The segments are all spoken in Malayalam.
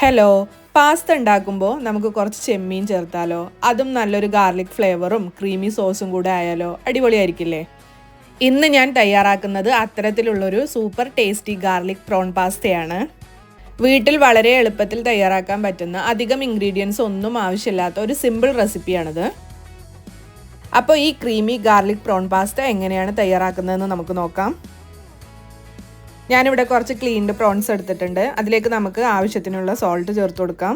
ഹലോ, പാസ്ത ഉണ്ടാക്കുമ്പോൾ നമുക്ക് കുറച്ച് ചെമ്മീൻ ചേർത്താലോ? അതും നല്ലൊരു ഗാർലിക് ഫ്ലേവറും ക്രീമി സോസും കൂടെ ആയാലോ? അടിപൊളിയായിരിക്കില്ലേ? ഇന്ന് ഞാൻ തയ്യാറാക്കുന്നത് അത്തരത്തിലുള്ളൊരു സൂപ്പർ ടേസ്റ്റി ഗാർലിക് പ്രോൺ പാസ്തയാണ്. വീട്ടിൽ വളരെ എളുപ്പത്തിൽ തയ്യാറാക്കാൻ പറ്റുന്ന അധികം ഇൻഗ്രീഡിയൻസ് ഒന്നും ആവശ്യമില്ലാത്ത ഒരു സിമ്പിൾ റെസിപ്പിയാണിത്. അപ്പോൾ ഈ ക്രീമി ഗാർലിക് പ്രോൺ പാസ്ത എങ്ങനെയാണ് തയ്യാറാക്കുന്നതെന്ന് നമുക്ക് നോക്കാം. ഞാനിവിടെ കുറച്ച് ക്ലീൻഡ് പ്രോൺസ് എടുത്തിട്ടുണ്ട്. അതിലേക്ക് നമുക്ക് ആവശ്യത്തിനുള്ള സോൾട്ട് ചേർത്ത് കൊടുക്കാം.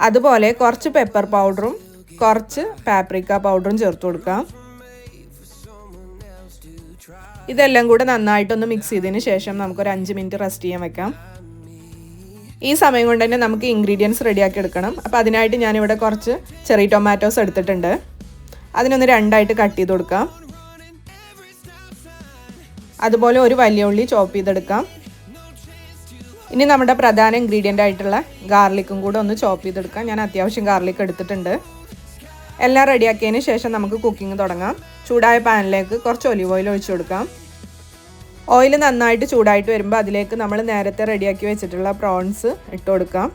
അതുപോലെ കുറച്ച് പെപ്പർ പൗഡറും കുറച്ച് പാപ്രിക്ക പൗഡറും ചേർത്ത് കൊടുക്കാം. ഇതെല്ലാം കൂടെ നന്നായിട്ടൊന്ന് മിക്സ് ചെയ്തതിന് ശേഷം നമുക്കൊരു 5 മിനിറ്റ് റെസ്റ്റ് ചെയ്യാൻ വെക്കാം. ഈ സമയം കൊണ്ട് തന്നെ നമുക്ക് ഇൻഗ്രീഡിയൻസ് റെഡിയാക്കി എടുക്കണം. അപ്പോൾ അതിനായിട്ട് ഞാനിവിടെ കുറച്ച് ചെറി ടൊമാറ്റോസ് എടുത്തിട്ടുണ്ട്. അതിനൊന്ന് രണ്ടായിട്ട് കട്ട് ചെയ്ത് കൊടുക്കാം. അതുപോലെ ഒരു വലിയ ഉള്ളി ചോപ്പ് ചെയ്തെടുക്കാം. ഇനി നമ്മുടെ പ്രധാന ഇൻഗ്രീഡിയൻ്റ് ആയിട്ടുള്ള ഗാർലിക്കും കൂടെ ഒന്ന് ചോപ്പ് ചെയ്തെടുക്കാം. ഞാൻ അത്യാവശ്യം ഗാർലിക് എടുത്തിട്ടുണ്ട്. എല്ലാം റെഡിയാക്കിയതിന് ശേഷം നമുക്ക് കുക്കിംഗ് തുടങ്ങാം. ചൂടായ പാനിലേക്ക് കുറച്ച് ഒലിവ് ഓയിൽ ഒഴിച്ചു കൊടുക്കാം. ഓയിൽ നന്നായിട്ട് ചൂടായിട്ട് വരുമ്പോൾ അതിലേക്ക് നമ്മൾ നേരത്തെ റെഡിയാക്കി വെച്ചിട്ടുള്ള പ്രോൺസ് ഇട്ട് കൊടുക്കാം.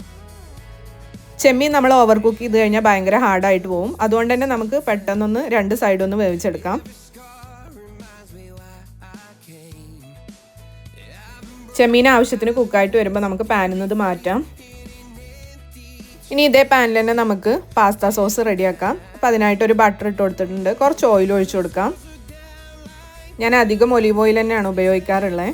ചെമ്മീൻ നമ്മൾ ഓവർ കുക്ക് ചെയ്ത് കഴിഞ്ഞാൽ ഭയങ്കര ഹാർഡായിട്ട് പോകും. അതുകൊണ്ട് തന്നെ നമുക്ക് പെട്ടെന്നൊന്ന് 2 സൈഡൊന്ന് വേവിച്ചെടുക്കാം. ചെമ്മീൻ ആവശ്യത്തിന് കുക്കായിട്ട് വരുമ്പോൾ നമുക്ക് പാനിൽ നിന്ന് മാറ്റാം. ഇനി ഇതേ പാനിൽ തന്നെ നമുക്ക് പാസ്ത സോസ് റെഡിയാക്കാം. അപ്പോൾ അതിനായിട്ടൊരു ബട്ടർ ഇട്ട് കൊടുത്തിട്ടുണ്ട്. കുറച്ച് ഓയിൽ ഒഴിച്ചു കൊടുക്കാം. ഞാൻ അധികം ഒലീവ് ഓയിൽ തന്നെയാണ് ഉപയോഗിക്കാറുള്ളത്.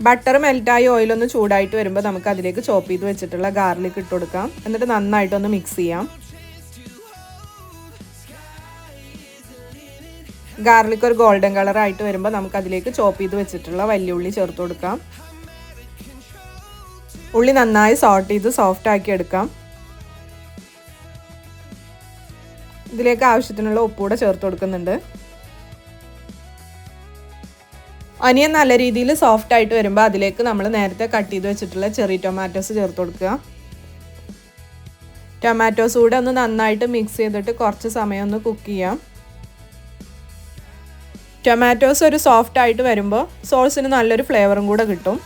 ബട്ടർ മെൽറ്റായി ഓയിലൊന്ന് ചൂടായിട്ട് വരുമ്പോൾ നമുക്ക് അതിലേക്ക് ചോപ്പ് ചെയ്ത് വെച്ചിട്ടുള്ള ഗാർലിക് ഇട്ട് കൊടുക്കാം. എന്നിട്ട് നന്നായിട്ടൊന്ന് മിക്സ് ചെയ്യാം. ഗാർലിക് ഒരു ഗോൾഡൻ കളറായിട്ട് വരുമ്പോൾ നമുക്ക് അതിലേക്ക് ചോപ്പ് ചെയ്ത് വെച്ചിട്ടുള്ള വലിയ ഉള്ളി ചേർത്ത് കൊടുക്കാം. ഉള്ളി നന്നായി സോട്ട് ചെയ്ത് സോഫ്റ്റ് ആക്കി എടുക്കാം. ഇതിലേക്ക് ആവശ്യത്തിനുള്ള ഉപ്പ് കൂടെ ചേർത്ത് കൊടുക്കുന്നുണ്ട്. ഒനിയൻ നല്ല രീതിയിൽ സോഫ്റ്റ് ആയിട്ട് വരുമ്പോൾ അതിലേക്ക് നമ്മൾ നേരത്തെ കട്ട് ചെയ്ത് വെച്ചിട്ടുള്ള ചെറി ടൊമാറ്റോസ് ചേർത്ത് കൊടുക്കുക. ടൊമാറ്റോസ് കൂടെ ഒന്ന് നന്നായിട്ട് മിക്സ് ചെയ്തിട്ട് കുറച്ച് സമയം ഒന്ന് കുക്ക് ചെയ്യാം. ടൊമാറ്റോസ് ഒരു സോഫ്റ്റ് ആയിട്ട് വരുമ്പോൾ സോസിന് നല്ലൊരു ഫ്ലേവറും കൂടെ കിട്ടും.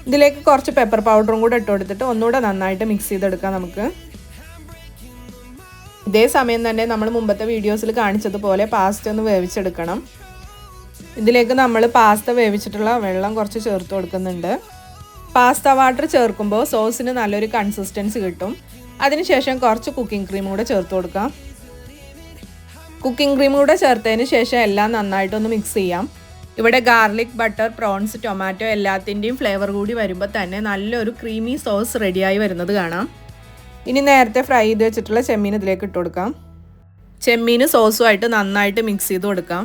ഇതിലേക്ക് കുറച്ച് പെപ്പർ പൗഡറും കൂടെ ഇട്ട് കൊടുത്തിട്ട് ഒന്നുകൂടെ നന്നായിട്ട് മിക്സ് ചെയ്തെടുക്കാം നമുക്ക്. ഇതേ സമയം തന്നെ നമ്മൾ മുമ്പത്തെ വീഡിയോസിൽ കാണിച്ചതുപോലെ പാസ്ത ഒന്ന് വേവിച്ചെടുക്കണം. ഇതിലേക്ക് നമ്മൾ പാസ്ത വേവിച്ചിട്ടുള്ള വെള്ളം കുറച്ച് ചേർത്ത് കൊടുക്കുന്നുണ്ട്. പാസ്ത വാട്ടർ ചേർക്കുമ്പോൾ സോസിന് നല്ലൊരു കൺസിസ്റ്റൻസി കിട്ടും. അതിനുശേഷം കുറച്ച് കുക്കിംഗ് ക്രീം കൂടെ ചേർത്ത് കൊടുക്കാം. കുക്കിംഗ് ക്രീം കൂടെ ചേർത്തതിന് ശേഷം എല്ലാം നന്നായിട്ടൊന്ന് മിക്സ് ചെയ്യാം. ഇവിടെ ഗാർലിക്, ബട്ടർ, പ്രോൺസ്, ടൊമാറ്റോ എല്ലാത്തിൻ്റെയും ഫ്ലേവർ കൂടി വരുമ്പോൾ തന്നെ നല്ലൊരു ക്രീമി സോസ് റെഡിയായി വരുന്നത് കാണാം. ഇനി നേരത്തെ ഫ്രൈ ചെയ്ത് വെച്ചിട്ടുള്ള ചെമ്മീൻ ഇതിലേക്ക് ഇട്ട് കൊടുക്കാം. ചെമ്മീൻ സോസുമായിട്ട് നന്നായിട്ട് മിക്സ് ചെയ്ത് കൊടുക്കാം.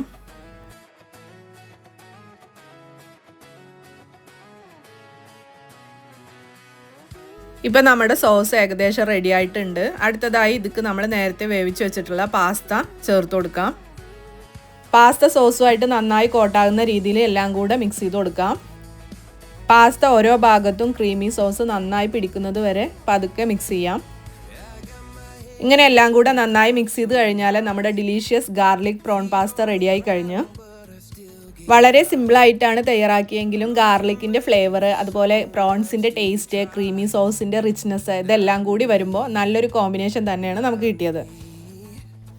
ഇപ്പം നമ്മുടെ സോസ് ഏകദേശം റെഡി ആയിട്ടുണ്ട്. അടുത്തതായി ഇതിക്ക് നമ്മൾ നേരത്തെ വേവിച്ച് വെച്ചിട്ടുള്ള പാസ്ത ചേർത്ത് കൊടുക്കാം. പാസ്ത സോസുമായിട്ട് നന്നായി കോട്ടാകുന്ന രീതിയിൽ എല്ലാം കൂടെ മിക്സ് ചെയ്ത് കൊടുക്കാം. പാസ്ത ഓരോ ഭാഗത്തും ക്രീമി സോസ് നന്നായി പിടിക്കുന്നത് വരെ പതുക്കെ മിക്സ് ചെയ്യാം. ഇങ്ങനെ എല്ലാം കൂടെ നന്നായി മിക്സ് ചെയ്ത് കഴിഞ്ഞാൽ നമ്മുടെ ഡിലീഷ്യസ് ഗാർലിക് പ്രോൺ പാസ്ത റെഡിയായി കഴിഞ്ഞു. വളരെ സിമ്പിളായിട്ടാണ് തയ്യാറാക്കിയെങ്കിലും ഗാർലിക്കിൻ്റെ ഫ്ലേവർ, അതുപോലെ പ്രോൺസിൻ്റെ ടേസ്റ്റ്, ക്രീമി സോസിൻ്റെ റിച്ച്നെസ് ഇതെല്ലാം കൂടി വരുമ്പോൾ നല്ലൊരു കോമ്പിനേഷൻ തന്നെയാണ് നമുക്ക് കിട്ടിയത്.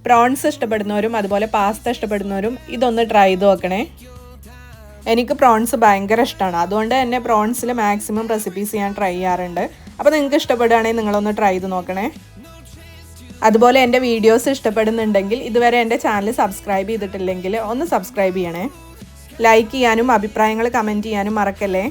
പ്രോൺസ് ഇഷ്ടപ്പെടുന്നവരും അതുപോലെ പാസ്ത ഇഷ്ടപ്പെടുന്നവരും ഇതൊന്ന് ട്രൈ ചെയ്ത് നോക്കണേ. എനിക്ക് പ്രോൺസ് ഭയങ്കര ഇഷ്ടമാണ്. അതുകൊണ്ട് തന്നെ പ്രോൺസിൽ മാക്സിമം റെസിപ്പീസ് ഞാൻ ട്രൈ ചെയ്യാറുണ്ട്. അപ്പോൾ നിങ്ങൾക്ക് ഇഷ്ടപ്പെടുകയാണെങ്കിൽ നിങ്ങളൊന്ന് ട്രൈ ചെയ്ത് നോക്കണേ. അതുപോലെ എൻ്റെ വീഡിയോസ് ഇഷ്ടപ്പെടുന്നുണ്ടെങ്കിൽ ഇതുവരെ എൻ്റെ ചാനൽ സബ്സ്ക്രൈബ് ചെയ്തിട്ടില്ലെങ്കിൽ ഒന്ന് സബ്സ്ക്രൈബ് ചെയ്യണേ. ലൈക്ക് ചെയ്യാനും അഭിപ്രായങ്ങൾ കമൻറ്റ് ചെയ്യാനും മറക്കല്ലേ.